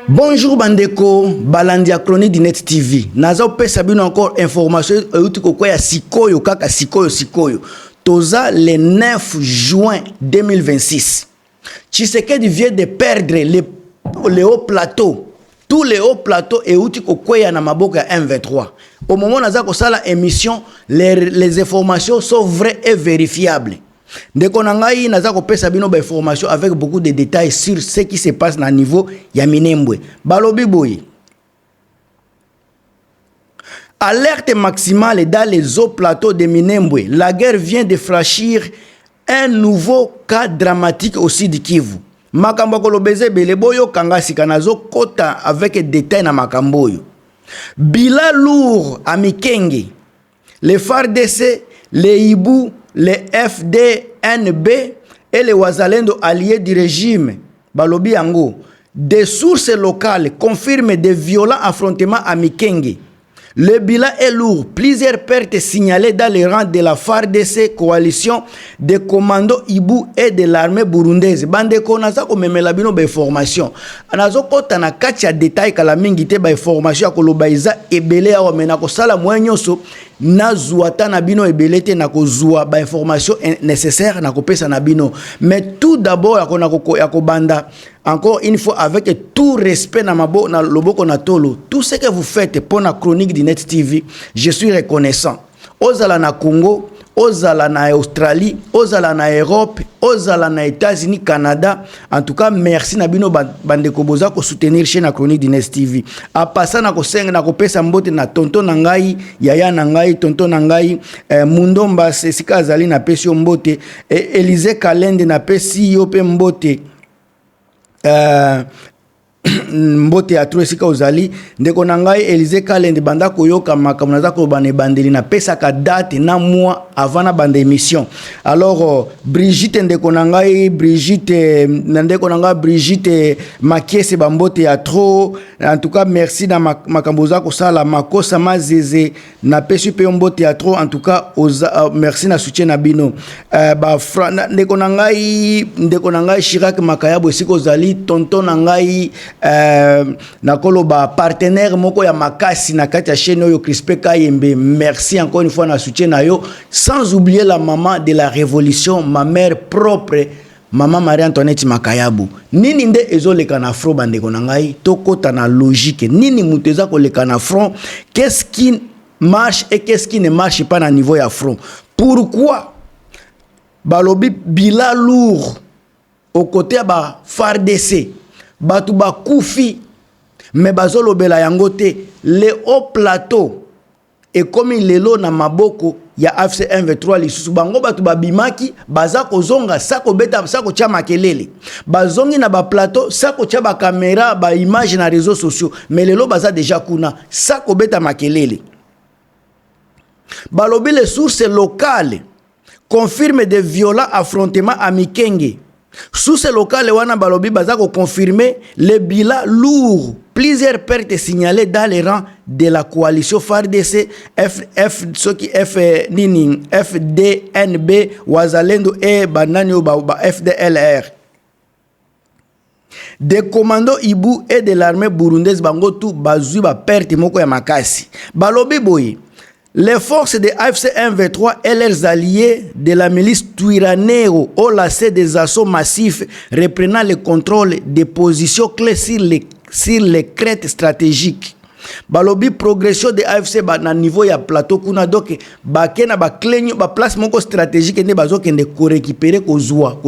Bonjour Bandeko, Balandia Chronique du Net TV. Naza pesa bino encore information euti ko ya sikoyo kaka sikoyo. Toza le 9 juin 2026. Tshisekedi vient de perdre les hauts plateaux. Tous les hauts plateaux euti ko ya na maboko ya M23. Au moment naza ko sala émission, les informations sont vraies et vérifiables. Ndeko nangai naza ko pesa bino ba information avec beaucoup de détails sur ce qui se passe na niveau ya Minembwe. Balobi boy. Alerte maximale dans les hauts plateaux de Minembwe. La guerre vient de franchir un nouveau cas dramatique au sud Kivu. Makambo kolobeze beleboyo kangasi kanazo kota avec détails na makamboyo. Bila lourd à Mikenge. Les FARDC, les Ibu, les FDNB et les Wazalendo alliés du régime Balobi Yango. Des sources locales confirment des violents affrontements à Mikenge. Le bilan est lourd. Plusieurs pertes signalées dans les rangs de la FARDC, coalition des commandos Ibu et de l'armée burundaise. Bande konaza ko memela bino ba information. Anazo kota na kati ya détail kala mingi te ba information akoloba iza ebele awa mena ko sala mwenyoso na zuata na bino ebele te na ko zua ba information nécessaire na ko pesa na bino. Mais tout d'abord yako banda encore une fois avec tout respect na mabo na loboko na tolo, tout ce que vous faites pour la chronique du Net TV, je suis reconnaissant. Ozala na Congo, ozala na Australie, ozala na Europe, ozala na États-Unis, Canada. En tout cas, merci na bino bandeko boza ko soutenir chaîne la chronique du Net TV. A passa na ko senga na ko pesa mbote na tonton nangai, yaya nangai, tonton nangai, Mundomba sika azali na pesi mbote, Élisée Kalende na pesi yo pe mbote. Mbote ya truesika ozali ndeko nangai Élisée Kalende banda koyoka makambo naza ko bane bandeli na pesa ka date na mois avant na bande émission. Alors Brigitte ndeko nangai Brigitte Makiese bambote ya trop. En tout cas merci na makambo za ko sala makosa mazeze na pesi pe mbote ya trop. En tout cas merci na soutien na bino. Ndeko nangai Chirac Makayabo siko zali tonton nangai na koloba partenaire moko ya makasi na kati ya chaîne yo Crispé Kayembe. Merci encore une fois na soutien na yo, sans oublier la maman de la révolution, ma mère propre, maman Marie-Antoinette Makayabu. Nini nde ezoleka na front bandeko na ngai tokota na logique nini muteza koleka na front, qu'est-ce qui marche et qu'est-ce qui ne marche pas na niveau ya front. Pourquoi balobi bila lourd au côté ba FARDC batu ba koufi mais bazolo bela yangote le haut plateau et comme lelo na maboko ya AFC M23 lisusu bango batu ba bimaki baza kozonga sako beta sako tia makelele bazongi na ba plateau sako tia ba caméra ba image na réseaux sociaux mais lelo baza déjà kuna sako beta makelele. Balobi les sources locales confirment des violents affrontements à Mikenge. Sous ce local, wana balobi bazako confirmer le bilan lourd. Plusieurs pertes signalées dans les rangs de la coalition FARDC, FDNB, Wazalendo et Bananio FDLR. Des commandos Ibu et de l'armée burundaise bangotu bazui ba perte moko ya makasi. Balobi boy. Les forces de AFC M23 et leurs alliés de la milice Twirwaneho ont lancé des assauts massifs reprenant le contrôle des positions clés sur les crêtes stratégiques. Balobi progression de AFC na niveau ya plateau kuna donc bakena ba clenyo ba place moko stratégique ne bazokende ko récupérer kozwa.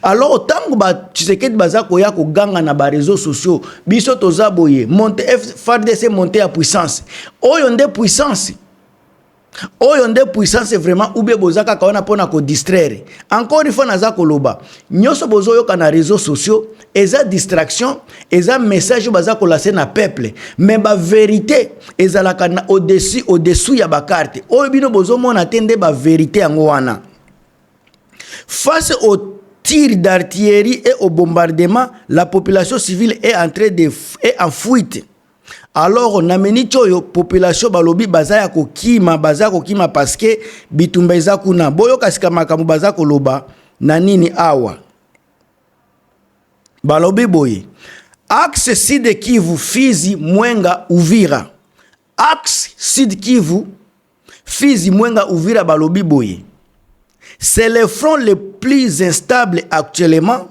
Alors tango ba Tshisekedi baza ko ya ko ganga na ba réseaux sociaux biso toza boye monter FARDC monter à puissance oyo nde puissance vraiment oubie bozaka kaona pona ko distraire. Encore une fois naza koloba nyoso bozo yoka na réseaux sociaux eza distraction eza message baza ko lancer na peuple mais ba vérité ezalaka na au-dessus ya ba carte oyo bino bozo mona tende ba vérité yango wana face au tir d'artillerie et au bombardement, la population civile est en fuite. Alors, nameni choyo population balobi bazaya kokima parce que bitumba eza kuna boyo kasika makamu bazako loba na nini awa. Balobi boye Axe Sud Kivu, Fizi, Mwenga, Uvira. Axe Sud Kivu, Fizi, Mwenga, Uvira, balobi boye. C'est le front le plus instable actuellement.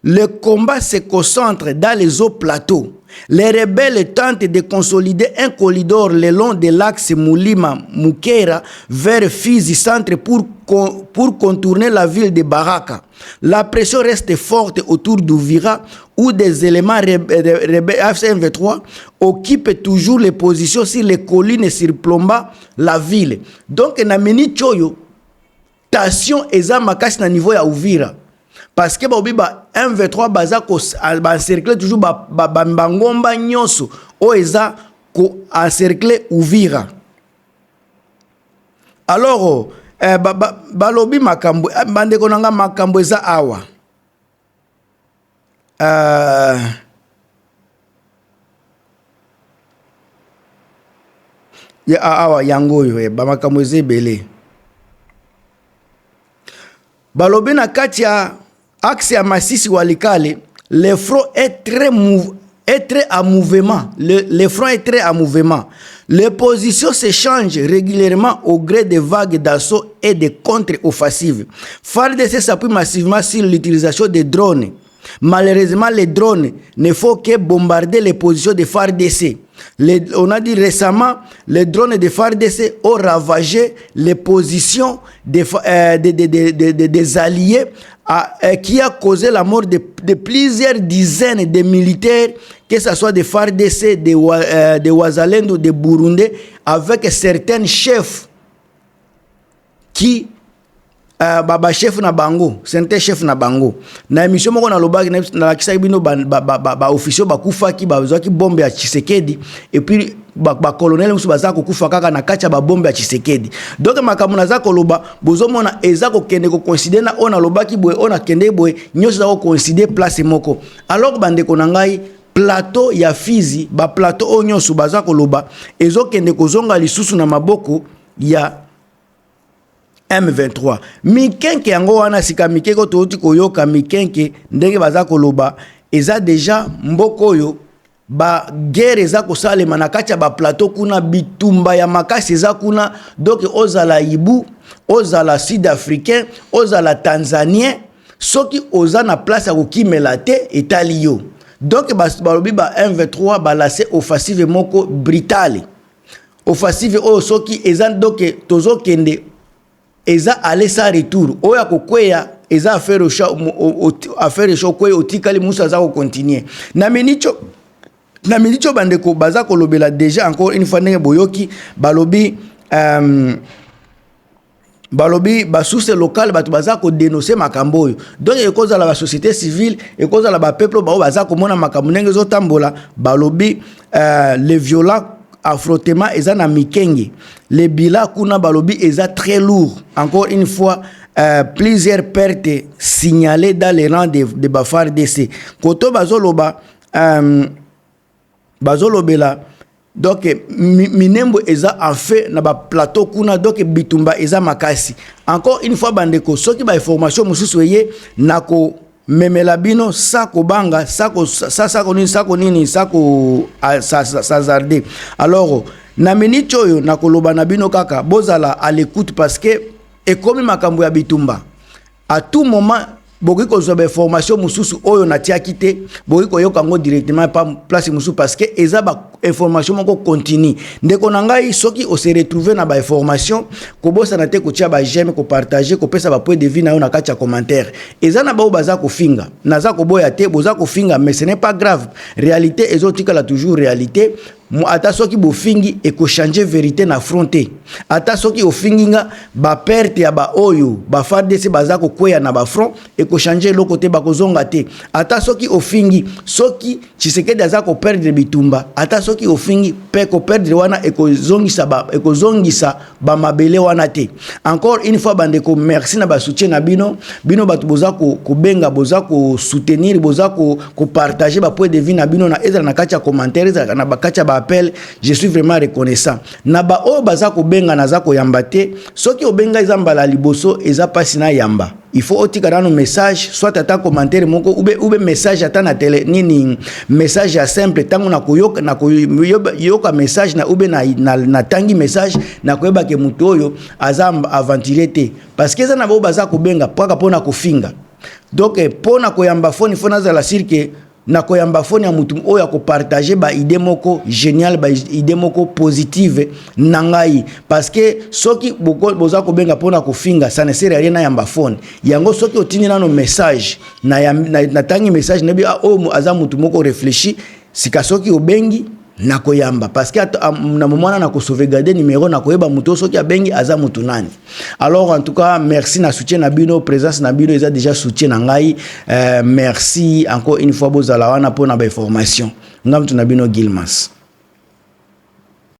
Le combat se concentre dans les hauts plateaux. Les rebelles tentent de consolider un corridor le long de l'axe Moulima-Mukera vers Fizi centre pour contourner la ville de Baraka. La pression reste forte autour d'Uvira où des éléments rebelles AFC-M23 occupent toujours les positions sur les collines surplombant la ville. Donc, Namini Choyo, tension eza makasi na niveau ya Uvira. Parce que M23 baza ko encercler toujours bangomba nyonso o eza ko encercler Uvira. Alors balobi makambo bande konanga makambo eza awa. Ya awa yango yo ba makambo eza belé. Balobi na kati ya axe ya Masisi Walikale, le front est très en mouvement. Le front est très en mouvement. Les positions se changent régulièrement au gré des vagues d'assaut et de contre-offensives. FARDC s'appuie massivement sur l'utilisation des drones. Malheureusement, les drones ne font que bombarder les positions de FARDC. On a dit récemment, les drones de FARDC ont ravagé les positions des alliés qui a causé la mort de plusieurs dizaines de militaires, que ce soit des FARDC, des Wazalendo, des Burundais, avec certains chefs qui chef na bango, certains chefs na bango. Na émission moko na lobaki na kisa bino ba officier ba kufa ki ba zaki bombe ya Tshisekedi et puis ba colonel musu baza ko kufa kaka na kacha ba bombe ya Tshisekedi. Donc makamuna za koloba bozomona eza ko kende ko considérer na ona lobaki boy ona kende boy nyoso za ko considérer place moko. Alors bande ko nangai plateau ya Fizi ba plateau onyoso baza koloba ezo kende ko zonga lisusu na maboko ya M23. Mikenke yango wana sika mikeko toti koyoka mikenke ndenge baza koloba eza deja mboko yo ba guerre eza kosalema na kati ya ba plateau kuna bitumba ya makasi eza kuna donc ozala Ibu, ozala Sud-Africain, ozala Tanzanien soki oza na place ya kokimela te etali yo. Donc balobi ba M23 balase offensive moko brutale. Offensive oyo soki eza donc tozo kende eza aller sans retour oya kokweya eza affaire show kweya otikali musa za ko continuer na minicho bandeko baza kolobela déjà encore une fois ndenge boyoki balobi basuse local batu baza ko dénoncer makambo oyo donc ekoza la société civile ekoza la peuple baza ko mona makambo ndenge zo tambola balobi les violents affrontement eza na mikenge les bilans kuna balobi eza très lourd encore une fois plusieurs pertes signalées dans les rangs de FARDC koto bazolobela donc minembo eza en fait na ba plateau kuna donc bitumba eza makasi encore une fois bandeko soki ba information mususu eye nako memela bino sako banga sako nini sazarde. Alors na minute oyo nakoloba na bino kaka bozala à l'écoute parce que ekomi makambo ya bitumba à tout moment boki kozwa ba information mususu oyo na tia kite boki koyoka ngo directement pa place mususu parce que eza ba information moko continue ndeko na ngai soki o se retrouver na ba information ko bosa na te ko tia ba j'aime ko partager ko pesa ba point de vue na yo na kati ya commentaire eza na ba baza ko finga naza ko boya te boza ko finga mais ce n'est pas grave réalité ezotika la toujours réalité ata soki bofingi eko changer vérité na fronté ata soki ofinginga ba perte ya ba oyo ba FARDC baza ko kweya na ba front eko changer lo côté ba kozonga te ata soki ofingi soki Tshisekedi aza ko perdre bitumba ata soki ofingi pe ko perdre wana eko zongisa ba mabele wana te. Encore une fois bandeko merci na ba soutien na bino batu boza ko benga boza ko soutenir boza ko partager ba point de vue na bino na ezala na kati ya commentaire ezala na ba kati ya appel, je suis vraiment reconnaissant. Naba o baza ko benga naza ko yamba te, soki obenga ezambala liboso eza pasi na yamba. il faut otika dans nos messages soit ata commentaire moko ube message ata na télé nini message ya simple tango na koyoka na koyoka message na ube na tangi message na koyeba ke mutu oyo aza aventurier te parce que ça na bo baza ko benga paka pona kofinga donc pona koyamba phone fona za la cirque na koyamba phone ya mutu oyo ko partager ba idée moko génial ba idée moko positive nangai parce que soki boza ko benga pona kofinga ça ne sert à rien na yamba phone yango soki otini na no message na tangi message na bi o aza mutu moko réfléchi sika soki obengi na koyamba parce que na momona na ko sauvegarder numéro na koyeba mutu soki abengi aza mutu nani. Alors en tout cas merci na soutien na bino présence na bino eza déjà soutien na ngai merci encore une fois bozala wana pona ba information ngam tu na bino Gilmas.